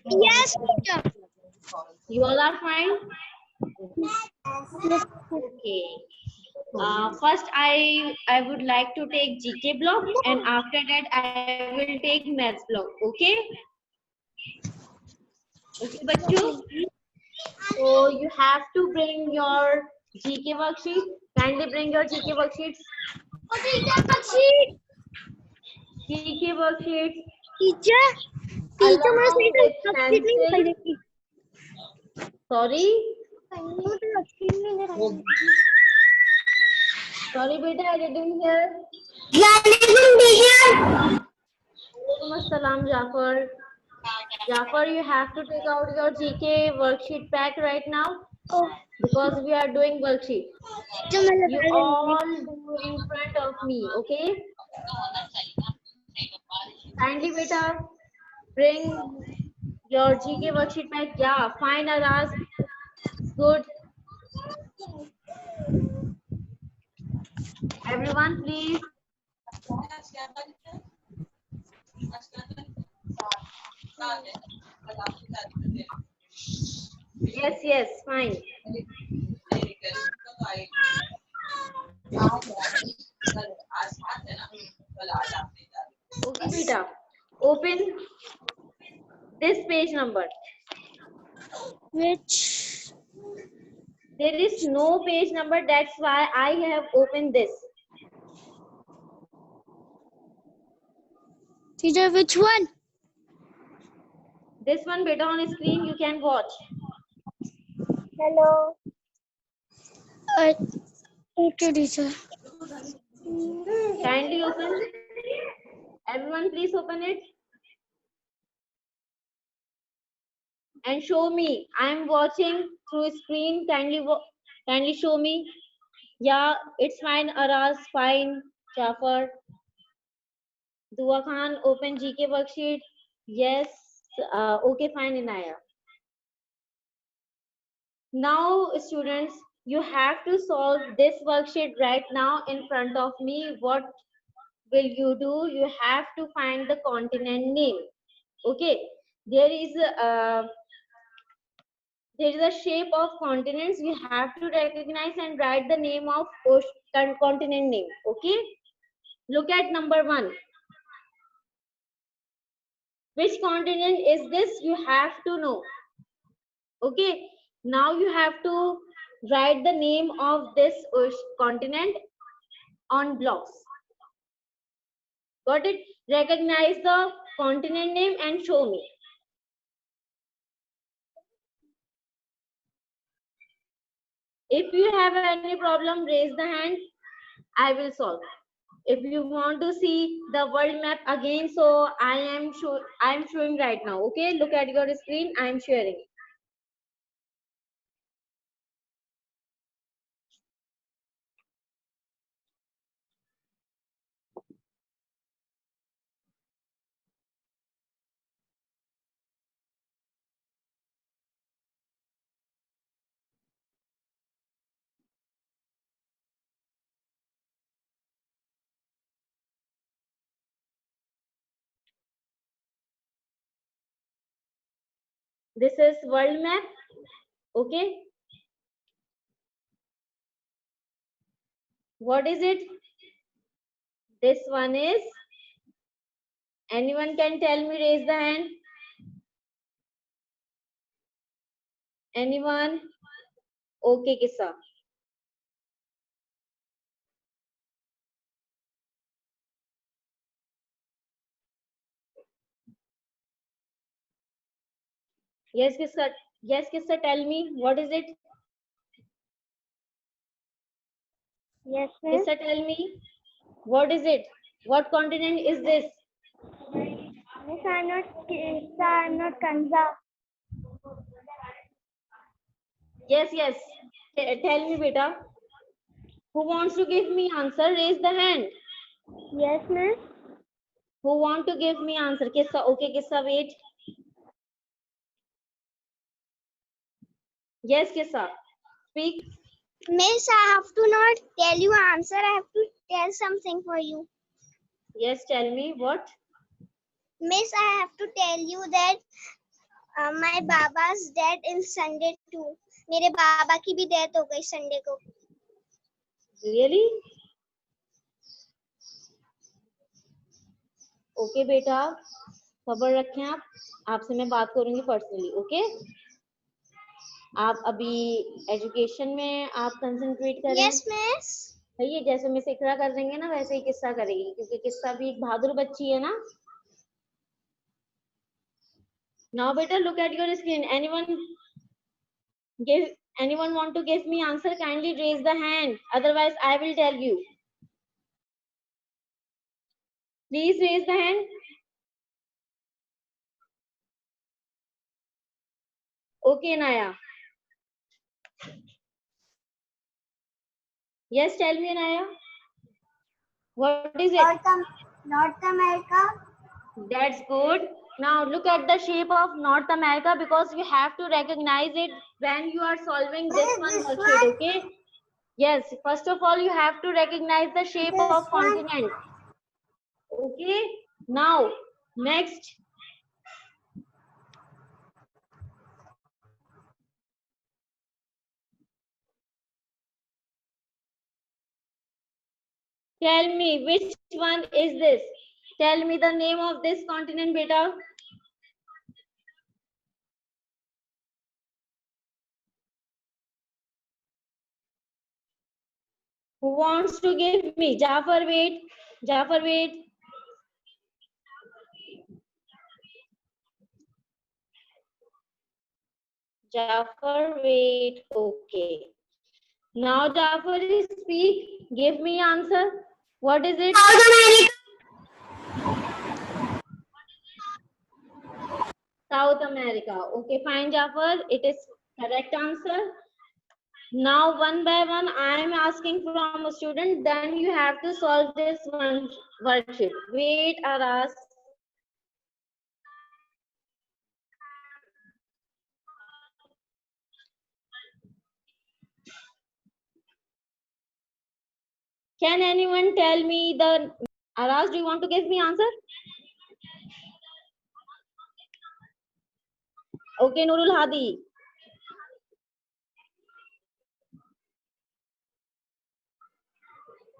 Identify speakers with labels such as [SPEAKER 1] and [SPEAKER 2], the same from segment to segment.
[SPEAKER 1] Yes, teacher.
[SPEAKER 2] You all are fine?
[SPEAKER 1] Yes.
[SPEAKER 2] Okay. First, I would like to take GK block, and after that, I will take maths block. Okay? Okay, bachcho. So you have to bring your GK worksheet. Kindly bring your GK worksheets. GK worksheets
[SPEAKER 1] teacher teacher मेरा सही
[SPEAKER 2] along
[SPEAKER 1] से
[SPEAKER 2] with
[SPEAKER 1] worksheet नहीं
[SPEAKER 2] pencil.
[SPEAKER 1] दिखाई देती
[SPEAKER 2] Sorry,
[SPEAKER 1] मुझे worksheet नहीं दिखाई देती
[SPEAKER 2] sorry, beta, I didn't hear. Walaikum assalam, Jafar. Jafar, you have to take out your GK worksheet pack right now because we are doing worksheet.
[SPEAKER 1] जो मैं
[SPEAKER 2] You
[SPEAKER 1] दिखाई
[SPEAKER 2] all
[SPEAKER 1] देती
[SPEAKER 2] do in front of me, okay? Kindly, beta, bring your GK worksheet pack. Yeah, fine, Aras. Good. Everyone, please. Yes, yes, fine. Okay, beta. Open this page number.
[SPEAKER 1] which
[SPEAKER 2] There is no page number. That's why I have opened this.
[SPEAKER 1] teacher which one
[SPEAKER 2] This one, beta, on screen you can watch.
[SPEAKER 1] hello okay teacher
[SPEAKER 2] Kindly open. Everyone, please open it and show me. I am watching through screen. Kindly show me. Yeah, it's fine. Aras, fine. Jafar, Dua Khan, open GK worksheet. Yes. Okay, fine, Inaya. Now, students, you have to solve this worksheet right now in front of me. What will you do? You have to find the continent name. Okay, there is a shape of continents. You have to recognize and write the name of continent name. Okay, look at number 1. Which continent is this? You have to know. Okay, now you have to write the name of this continent on blocks. Got it? Recognize the continent name and show me. If you have any problem, raise the hand. I will solve. If you want to see the world map again, so I am showing right now. Okay, look at your screen. I am sharing. This is world map. Okay. What is it? This one is. Anyone can tell me? Raise the hand. Anyone? Okay, Kissa. Yes, Kissa. Yes, Kissa. Tell me. What is it?
[SPEAKER 1] yes miss
[SPEAKER 2] Kissa, tell me. What is it? What continent is this?
[SPEAKER 1] miss I'm not Kanza
[SPEAKER 2] Yes, yes. Tell me, beta. Who wants to give me answer? Raise the hand.
[SPEAKER 1] yes miss
[SPEAKER 2] Who want to give me answer? Kissa. Okay, Kissa, wait. Yes, Kissa. Speak.
[SPEAKER 1] miss I have to not tell you answer I have to tell something for you
[SPEAKER 2] Yes, tell me what.
[SPEAKER 1] miss I have to tell you that My baba's dead in Sunday too. मेरे बाबा की भी death हो गई Sunday को.
[SPEAKER 2] Really? Okay बेटा, खबर रखें आप. आपसे मैं बात करूंगी पर्सनली. ओके, आप अभी एजुकेशन में आप कंसंट्रेट करें.
[SPEAKER 1] Yes, miss.
[SPEAKER 2] ये जैसे मिस इकरा कर देंगे ना वैसे ही किस्सा करेगी, क्योंकि किस्सा भी एक बहादुर बच्ची है ना. नाउ बेटा look at your screen. Anyone want to give me answer? Kindly raise the hand, otherwise I will tell you. Please raise the hand. Okay, Naya. Yes, tell me, Naya. What is it?
[SPEAKER 1] North America.
[SPEAKER 2] That's good. Now look at the shape of North America, because you have to recognize it when you are solving this one worksheet. Okay. Yes. First of all, you have to recognize the shape of continent. Okay. Now next. Tell me which one is this? Tell me the name of this continent, beta. Who wants to give me? Jafar, wait. Jafar, wait. Jafar, wait. Okay. Now Jafar, speak. Give me answer. What is it?
[SPEAKER 1] South America.
[SPEAKER 2] South America. Okay, fine, Jafar. It is correct answer. Now, one by one, I am asking from a student. Then you have to solve this one worksheet. Wait, Aras. Can anyone tell me the Aras? Do you want to give me answer? Okay, Nurul Hadi.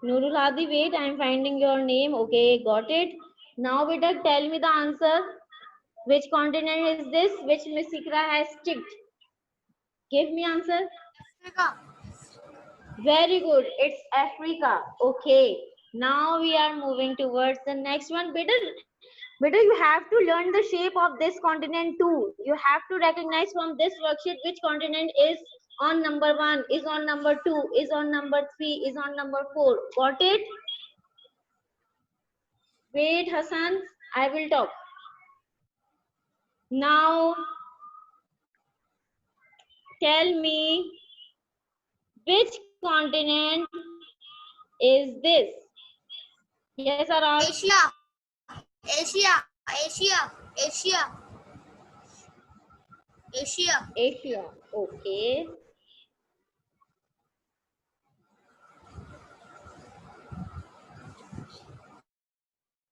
[SPEAKER 2] Nurul Hadi, wait, I am finding your name. Okay, got it. Now, beta, tell me the answer. Which continent is this? Which Miss Ikra has ticked? Give me answer.
[SPEAKER 1] Africa.
[SPEAKER 2] Very good. It's Africa. Okay. Now we are moving towards the next one. Beta, you have to learn the shape of this continent too. You have to recognize from this worksheet which continent is on number 1, is on number 2, is on number 3, is on number 4. Got it? Wait, Hassan, I will talk. Now, tell me which continent is this? Yes, Aras.
[SPEAKER 1] Asia. Asia. Asia. Asia. Asia.
[SPEAKER 2] Asia. Okay.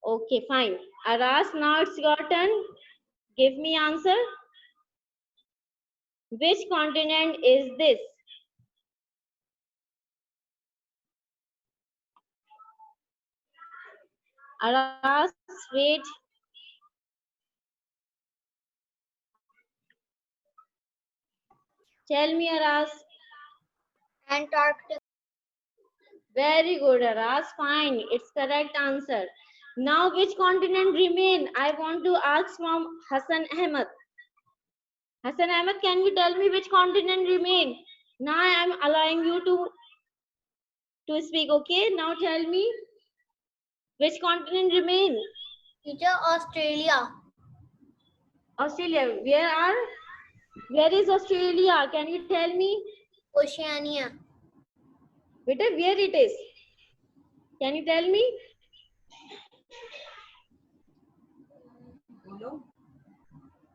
[SPEAKER 2] Okay, fine. Aras, now it's your turn. Give me answer. Which continent is this? Aras, wait. Tell me, Aras.
[SPEAKER 1] Antarctica.
[SPEAKER 2] Very good, Aras. Fine. It's correct answer. Now, which continent remain? I want to ask from Hassan Ahmed. Hassan Ahmed, can you tell me which continent remain? Now I am allowing you to speak. Okay. Now tell me which continent remain?
[SPEAKER 1] Teacher, Australia.
[SPEAKER 2] Australia. Where is Australia? Can you tell me?
[SPEAKER 1] Oceania.
[SPEAKER 2] Beta, where it is? Can you tell me?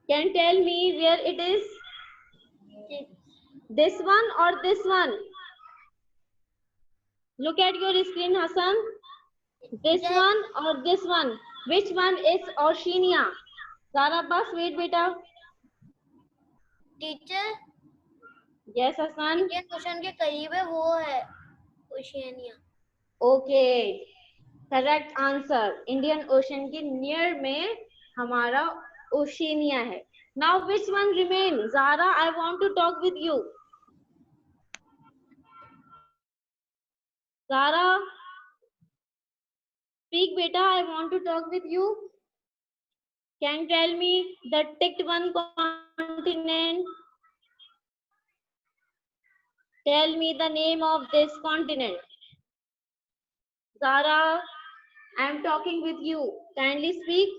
[SPEAKER 2] Can you tell me where it is? This one or this one? Look at your screen, Hassan. This one or this one? Which one is Oceania? Zara Abbas, wait, beta.
[SPEAKER 3] Teacher
[SPEAKER 2] Yes, Hasan.
[SPEAKER 3] Indian Ocean के करीब है, वो है Oceania.
[SPEAKER 2] Okay. Correct answer, Indian Ocean के near में हमारा Oceania है। Now which one remain? Zara, I want to talk with you. Zara, speak बेटा, I want to talk with you. Can tell me the ticked one continent? Tell me the name of this continent. Zara, I am talking with you. Kindly speak.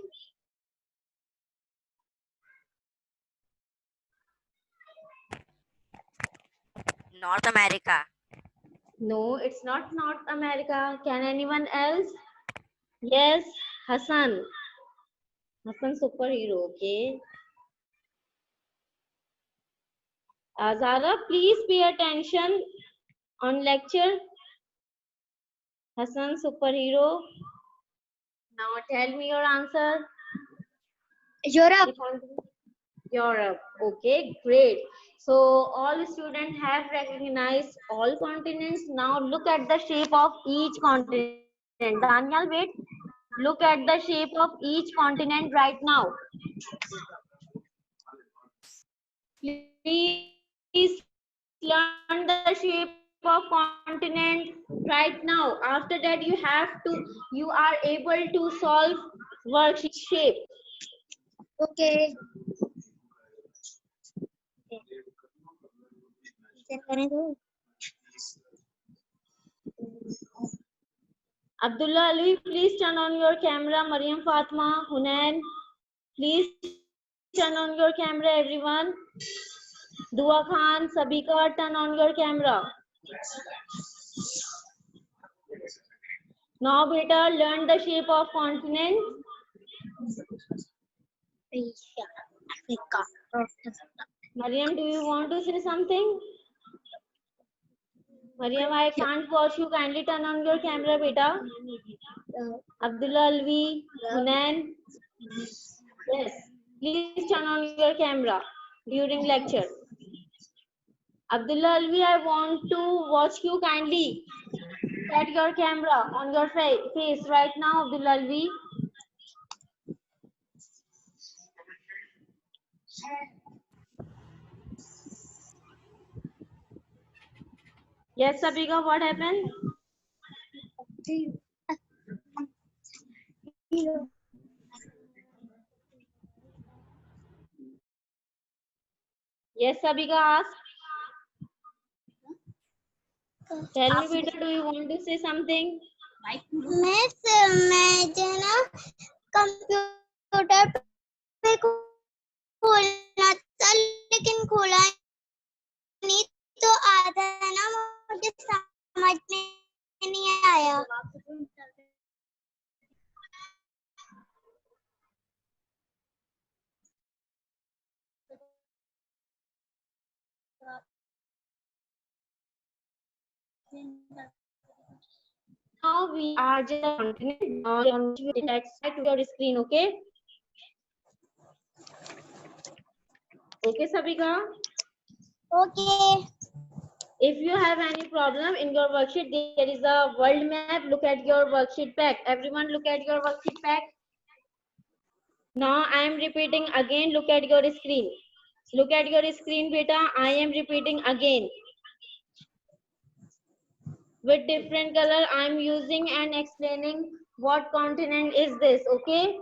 [SPEAKER 4] North America.
[SPEAKER 2] No, it's not North America. Can anyone else? Yes, Hassan. Hassan superhero, okay. Zara, please pay attention on lecture. Hassan superhero. Now tell me your answer.
[SPEAKER 1] Europe.
[SPEAKER 2] Europe. Okay, great. So all students have recognized all continents. Now look at the shape of each continent. Daniel, wait. Look at the shape of each continent right now. Please learn the shape of continent right now. After that, you are able to solve worksheet shape.
[SPEAKER 1] Okay.
[SPEAKER 2] Abdullah Ali, please turn on your camera. Mariam Fatma, Hunain, please turn on your camera, everyone. Dua Khan, Sabika, turn on your camera. Now, beta, learn the shape of continent.
[SPEAKER 1] Africa.
[SPEAKER 2] Mariam, do you want to say something? Mariam, I can't watch you. Kindly turn on your camera, beta. Abdullah Alvi, Hunain. Yes, please turn on your camera during lecture. Abdullah Alvi, I want to watch you. Kindly set your camera on your face right now, Abdullah Alvi. Yes, Sabika, what happened? Yes, Sabika, ask. Tell me, beta, do you want to say something?
[SPEAKER 1] मैं जो है ना computer पे खोलना था लेकिन खोला नहीं तो आधा ना मुझे समझ में नहीं आया।
[SPEAKER 2] Now we are just continent. Let's to your screen, okay? Okay, Sabika.
[SPEAKER 1] Okay.
[SPEAKER 2] If you have any problem in your worksheet, there is a world map. Look at your worksheet pack. Everyone, look at your worksheet pack. Now I am repeating again. Look at your screen. Look at your screen, beta. I am repeating again. With different color, I am using and explaining what continent is this, okay?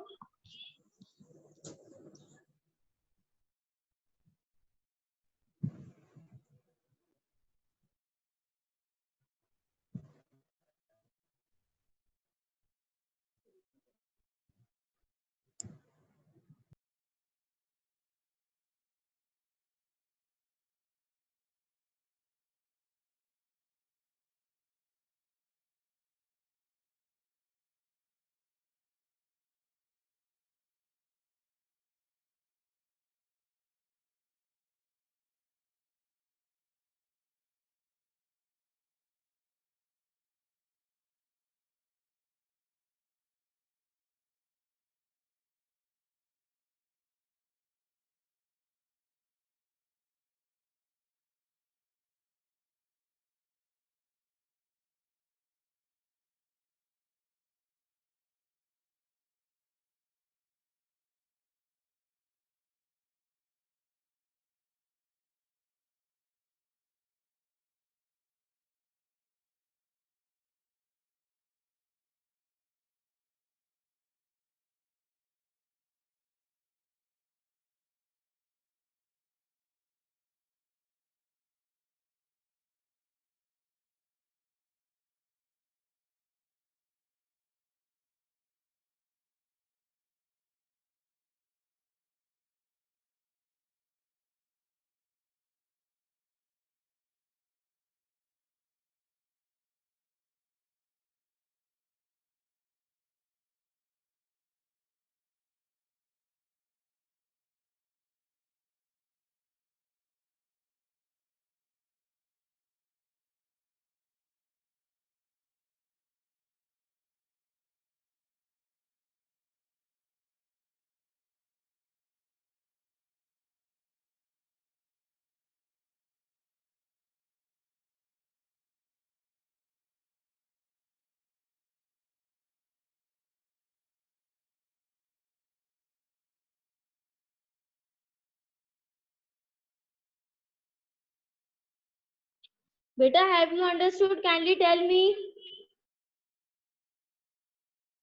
[SPEAKER 2] Beta, have you understood? Kindly tell me.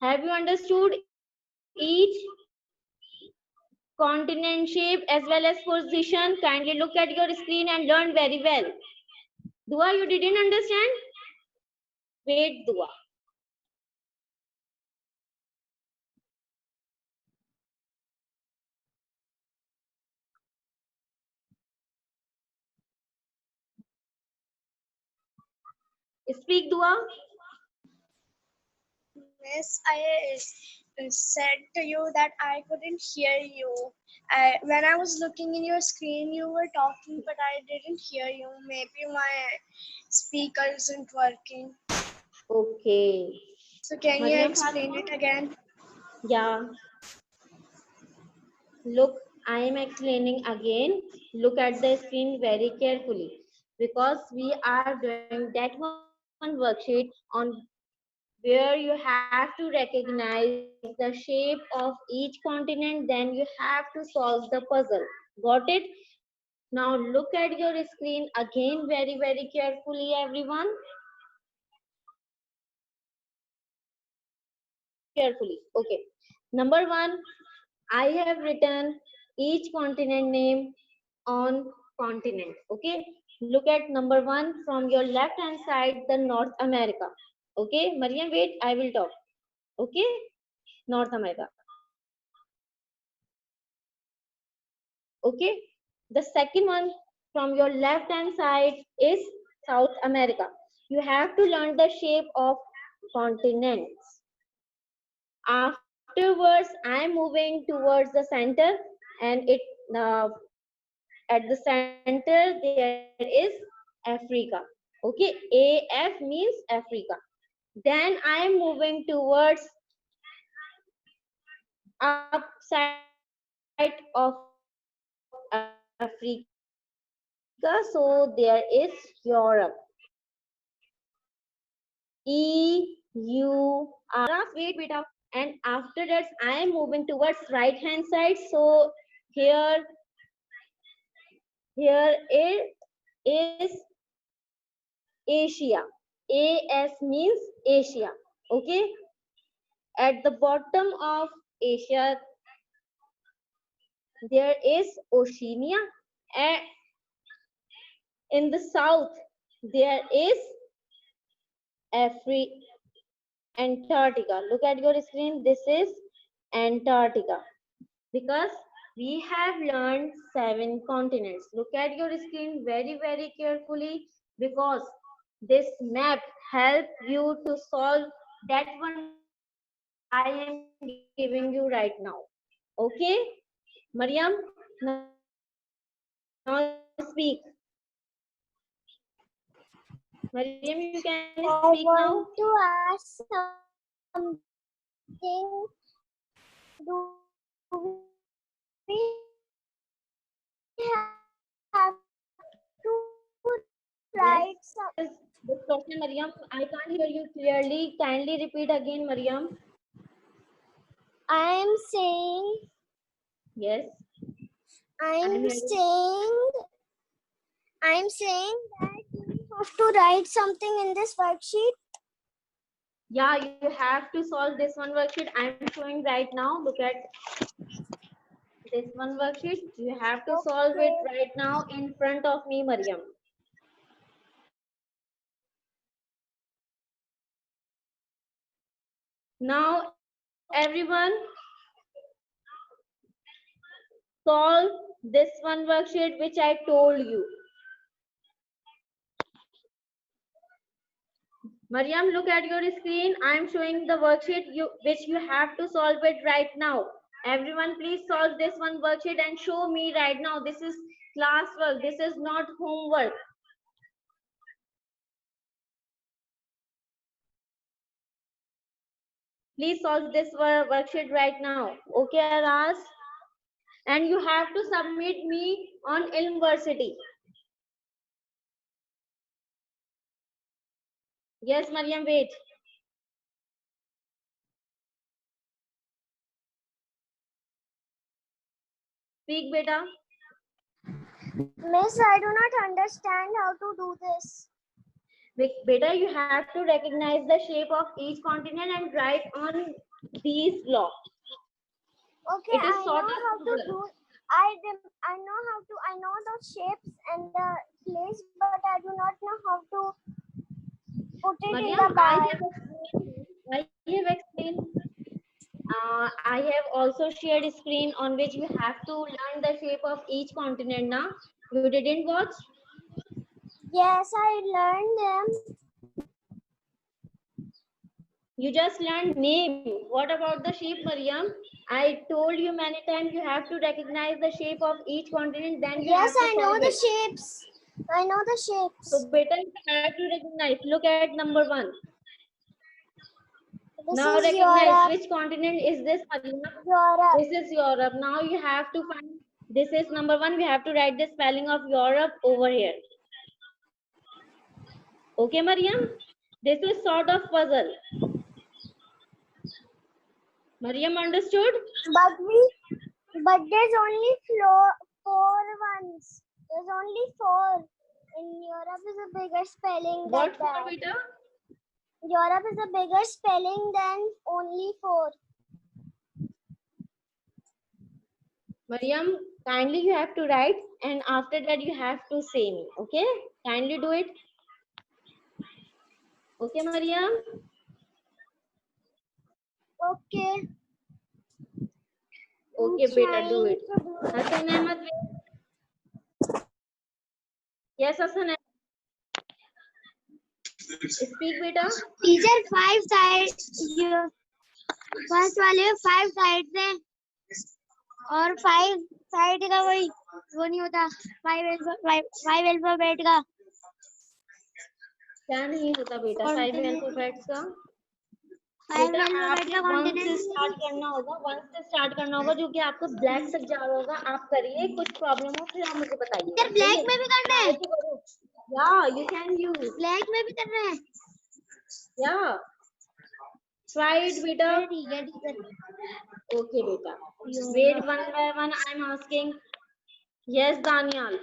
[SPEAKER 2] Have you understood each continent shape as well as position? Kindly look at your screen and learn very well. Dua, you didn't understand? Wait, Dua. Speak, Dua.
[SPEAKER 1] Miss, I said to you that I couldn't hear you. When I was looking in your screen, you were talking, but I didn't hear you. Maybe my speaker isn't working.
[SPEAKER 2] Okay.
[SPEAKER 1] So can you
[SPEAKER 2] Mariam
[SPEAKER 1] explain
[SPEAKER 2] Fatima?
[SPEAKER 1] it again?
[SPEAKER 2] Yeah. Look, I am explaining again. Look at the screen very carefully because we are doing that one worksheet on where you have to recognize the shape of each continent, then you have to solve the puzzle. Got it? Now look at your screen again very carefully, everyone. Carefully. Okay. Number one, I have written each continent name on continent. Okay. Look at number one from your left hand side, the North America. Okay. Mariam, wait, I will talk. Okay. North America. Okay. The second one from your left hand side is South America. You have to learn the shape of continents. Afterwards, I am moving towards the center, and at the center there is Africa. Okay, AF means Africa. Then I am moving towards upside of Africa, so there is Europe. Wait, beta. And after that, I am moving towards right hand side. So here, here it is Asia. AS means Asia. Okay. At the bottom of Asia, there is Oceania. And in the south, there is Antarctica. Look at your screen. This is Antarctica. Because we have learned 7 continents. Look at your screen very carefully because this map help you to solve that one worksheet which I am giving you right now. Okay, Mariam, now speak. Mariam, you can speak now.
[SPEAKER 1] I want to ask something. Do we have to write
[SPEAKER 2] Yes,
[SPEAKER 1] some?
[SPEAKER 2] this question, Mariam. I can't hear you clearly. Kindly repeat again, Mariam.
[SPEAKER 1] I'm saying,
[SPEAKER 2] Yes, I'm
[SPEAKER 1] I'm
[SPEAKER 2] hearing.
[SPEAKER 1] saying, I'm saying that we have to write something in this worksheet.
[SPEAKER 2] Yeah, you have to solve this one worksheet I'm showing right now. Look at this one worksheet. You have to solve it
[SPEAKER 1] Okay.
[SPEAKER 2] right now in front of me, Mariam. Now, everyone, solve this one worksheet which I told you. Mariam, look at your screen. I'm showing the worksheet which you have to solve it right now. Everyone, please solve this one worksheet and show me right now. This is class work. This is not homework. Please solve this worksheet right now. Okay, Aras? And you have to submit me on Ilmversity. Yes, Mariam, wait. Speak, beta.
[SPEAKER 1] Miss, I do not understand how to do this.
[SPEAKER 2] Beta, you have to recognize the shape of each continent and write on these blocks.
[SPEAKER 3] Okay,
[SPEAKER 2] It is
[SPEAKER 3] I
[SPEAKER 2] sort
[SPEAKER 3] know
[SPEAKER 2] of
[SPEAKER 3] how to
[SPEAKER 2] puzzle.
[SPEAKER 3] do. I know the shapes and the place, but I do not know how to put it in
[SPEAKER 2] Mariam,
[SPEAKER 3] the
[SPEAKER 2] I
[SPEAKER 3] bag.
[SPEAKER 2] have explained. I have also shared a screen on which you have to learn the shape of each continent now. You didn't watch?
[SPEAKER 3] Yes, I learned them.
[SPEAKER 2] You just learned name. What about the shape, Mariam? I told you many times you have to recognize the shape of each continent, then you
[SPEAKER 3] Yes,
[SPEAKER 2] have to
[SPEAKER 3] I know
[SPEAKER 2] solve
[SPEAKER 3] the
[SPEAKER 2] it.
[SPEAKER 3] shapes. I know the shapes.
[SPEAKER 2] So beta, you have to recognize. Look at number 1.
[SPEAKER 3] This
[SPEAKER 2] Now
[SPEAKER 3] is
[SPEAKER 2] recognize
[SPEAKER 3] Europe.
[SPEAKER 2] which continent is this, Mariam?
[SPEAKER 3] Europe.
[SPEAKER 2] This is Europe. Now you have to find, this is number 1. We have to write the spelling of Europe over here. Okay, Mariam? This is sort of puzzle. Mariam understood?
[SPEAKER 3] But there's only four ones. There's only 4. In Europe is a bigger spelling than
[SPEAKER 2] What for,
[SPEAKER 3] that.
[SPEAKER 2] beta?
[SPEAKER 3] Europe is a bigger spelling than only 4.
[SPEAKER 2] Mariam, kindly you have to write and after that you have to say me. Okay? Kindly do it. Okay, Mariam?
[SPEAKER 3] Okay.
[SPEAKER 2] Okay, beta, do it.
[SPEAKER 3] Trying to do it.
[SPEAKER 2] Hassan Ahmed, wait. Yes, Hassan Ahmed. Speak, beta.
[SPEAKER 3] Teacher 5 sides. First वाले 5 side है और 5 side का वही वो नहीं होता 5 alphabet का
[SPEAKER 2] क्या नहीं होता बेटा 5 अल्फाबेट्स का?
[SPEAKER 3] 5
[SPEAKER 2] बेटा
[SPEAKER 3] अल्फाबेट
[SPEAKER 2] आपको
[SPEAKER 3] का
[SPEAKER 2] 1 से
[SPEAKER 3] कॉन्टिनेंट
[SPEAKER 2] स्टार्ट करना होगा, 1 से स्टार्ट करना होगा, जो कि आपको ब्लैक तक जा रहा होगा. आप करिए, कुछ प्रॉब्लम हो फिर आप मुझे बताइए.
[SPEAKER 3] सर ब्लैक में भी करना है
[SPEAKER 2] या यू कैन यूज
[SPEAKER 3] ब्लैक में भी करना है
[SPEAKER 2] या try it, beta.
[SPEAKER 3] ठीक है
[SPEAKER 2] Okay, beta. Wait, one by one I'm asking. Yes, Daniel.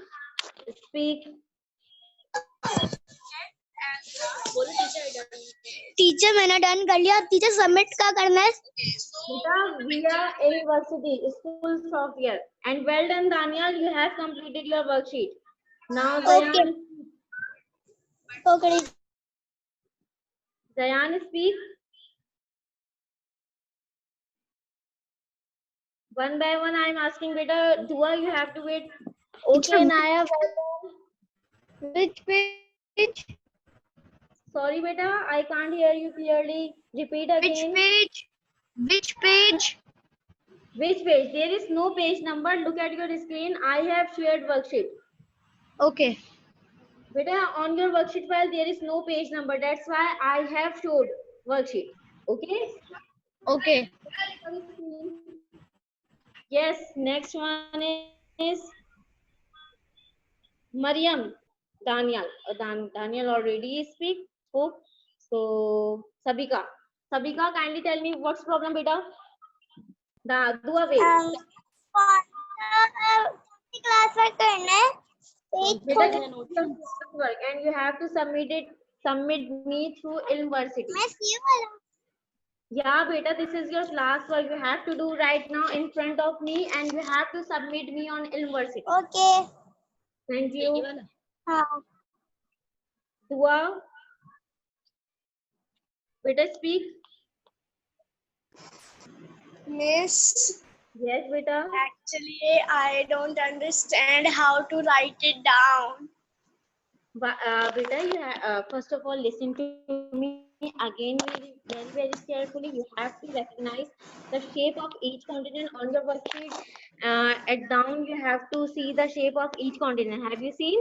[SPEAKER 2] Speak.
[SPEAKER 3] Teacher मैंने डन कर लिया टीचर सबमिट का करना है
[SPEAKER 2] Beta, via university school software. And well done, Daniel. You have completed your worksheet. Now, Zayan.
[SPEAKER 3] Okay
[SPEAKER 2] Zayan, speak. One by one, I'm asking, beta. Dua, you have to wait. Okay, Naya. Well done.
[SPEAKER 3] which page
[SPEAKER 2] Sorry, beta. I can't hear you clearly. Repeat again.
[SPEAKER 3] which page
[SPEAKER 2] Which page? There is no page number. Look at your screen. I have shared worksheet.
[SPEAKER 3] okay
[SPEAKER 2] Beta, on your worksheet file, there is no page number. That's why I have showed worksheet. Okay?
[SPEAKER 3] okay
[SPEAKER 2] Yes, next one is Mariam. Daniel. Daniel already spoke. So, Sabika. Sabika, kindly tell me what's problem, beta? Dua wait.
[SPEAKER 3] Class work करना है
[SPEAKER 2] Beta, this is your work and you have to submit me through University.
[SPEAKER 3] मैं सी वाला
[SPEAKER 2] Yeah, beta, this is your class work. You have to do right now in front of me and you have to submit me on University.
[SPEAKER 3] Okay
[SPEAKER 2] Thank you.
[SPEAKER 3] हाँ
[SPEAKER 2] Dua. Beta, speak.
[SPEAKER 1] Miss,
[SPEAKER 2] Yes, beta.
[SPEAKER 1] actually, I don't understand how to write it down.
[SPEAKER 2] Beta, first of all, listen to me again very carefully. You have to recognize the shape of each continent on your worksheet. At down, you have to see the shape of each continent. Have you seen?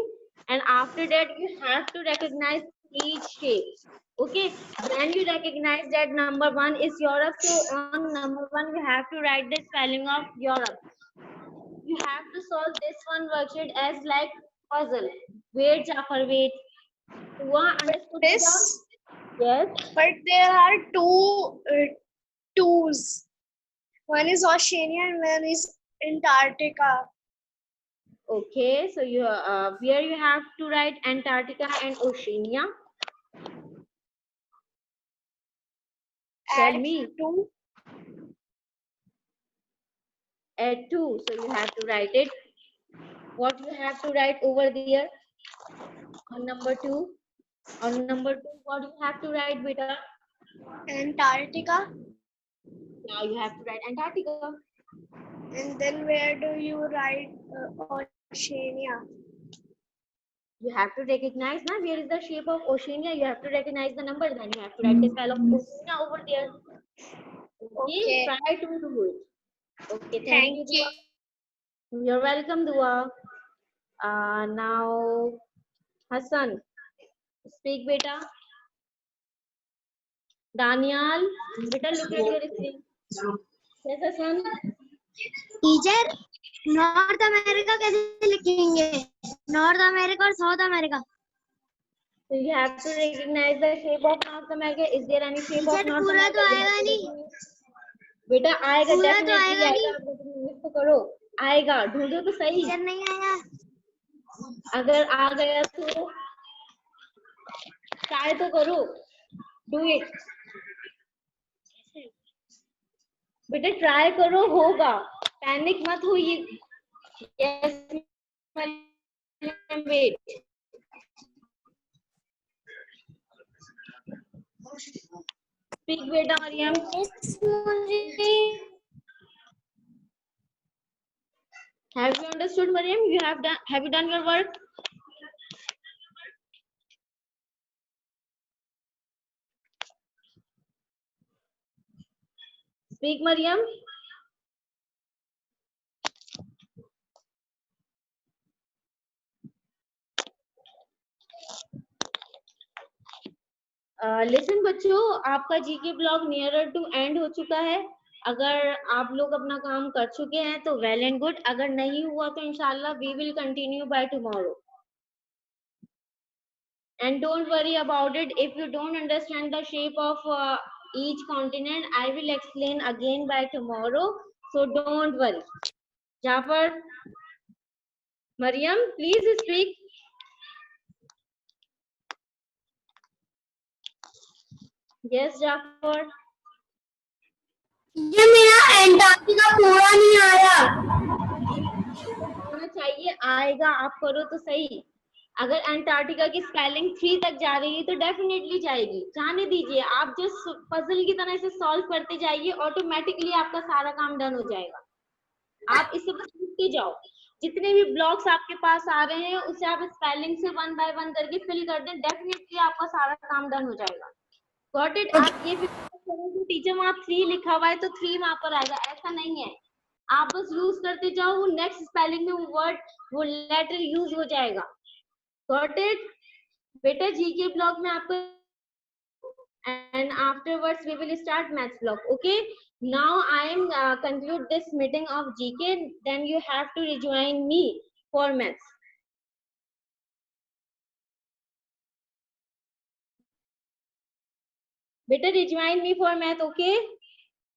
[SPEAKER 2] And after that, you have to recognize each shape. Okay. When you recognize that number 1 is Europe, so on number 1, you have to write the spelling of Europe. You have to solve this one worksheet as like puzzle. Wait, Jafar, wait. Dua, understood?
[SPEAKER 1] Miss,
[SPEAKER 2] Yes.
[SPEAKER 1] but there are twos. One is Oceania and one is Antarctica.
[SPEAKER 2] Okay, so you where you have to write Antarctica and Oceania. Tell
[SPEAKER 1] At
[SPEAKER 2] me.
[SPEAKER 1] 2.
[SPEAKER 2] At 2. So you have to write it. What you have to write over there on number 2? On number 2, what you have to write, beta?
[SPEAKER 1] Antarctica.
[SPEAKER 2] Now you have to write Antarctica.
[SPEAKER 1] And then where do you write Oceania?
[SPEAKER 2] You have to recognize now where is the shape of Oceania. You have to recognize the number. Then you have to write the spell of Oceania over there. Okay,
[SPEAKER 1] Okay.
[SPEAKER 2] try to do it. Okay,
[SPEAKER 1] Thank you.
[SPEAKER 2] Dua. You're welcome, Dua. Now, Hassan, speak, beta. Daniel, beta, look at your screen. Yes, Hassan.
[SPEAKER 3] Teacher north America कैसे लिखेंगे? North America और south America.
[SPEAKER 2] So you have to recognize the shape of North America. Is there any shape of
[SPEAKER 3] teacher
[SPEAKER 2] North
[SPEAKER 3] पूरा
[SPEAKER 2] America?
[SPEAKER 3] तो
[SPEAKER 2] You have
[SPEAKER 3] आएगा
[SPEAKER 2] to
[SPEAKER 3] नहीं.
[SPEAKER 2] recognize. बेटा आएगा,
[SPEAKER 3] पूरा तो
[SPEAKER 2] definitely
[SPEAKER 3] आएगा
[SPEAKER 2] आएगा. आप मिस तो करो, आएगा. ढूंढो तो सही.
[SPEAKER 3] टीचर नहीं आएगा.
[SPEAKER 2] अगर आ गया तो ट्राई तो करो. Do it. बेटा ट्राई करो, होगा. पैनिक मत होइए. Yes, wait. स्पीक बेटा Mariam. Have you understood, Mariam? You have done. Have you done your work? Speak, Mariam. Listen बच्चों, आपका GK blog nearer to end हो चुका है. अगर आप लोग अपना काम कर चुके हैं तो वेल एंड गुड. अगर नहीं हुआ तो इंशाल्लाह we will continue by tomorrow. And don't worry about it. If you don't understand the shape of each continent, I will explain again by tomorrow. So don't worry. Jafar, Mariam, please speak. Yes, Jafar.
[SPEAKER 3] ये मेरा Antarctica पूरा नहीं आया.
[SPEAKER 2] होना चाहिए, आएगा. आप करो तो सही. अगर एंटार्क्टिका की स्पेलिंग 3 तक जा रही है तो डेफिनेटली जाएगी. जाने दीजिए. आप जस्ट पजल की तरह से सॉल्व करते जाइए, ऑटोमेटिकली आपका सारा काम डन हो जाएगा. आप इससे बस लिखते जाओ. जितने भी ब्लॉक्स आपके पास आ रहे हैं उसे आप स्पेलिंग से 1 बाय 1 करके फिल कर दें. डेफिनेटली आपका सारा काम डन हो जाएगा. Got it. आप ये भी करें टीचर वहां 3 लिखा हुआ है तो 3 वहां पर आएगा. ऐसा नहीं है. आप बस यूज करते जाओ. वो नेक्स्ट स्पेलिंग में वो वर्ड, वो लेटर यूज हो जाएगा. Got it. बेटा जीके ब्लॉक में आपको, and afterwards we will start maths block. Okay, now I am conclude this meeting of GK. Then you have to rejoin me for maths. Better rejoin me for math. Okay.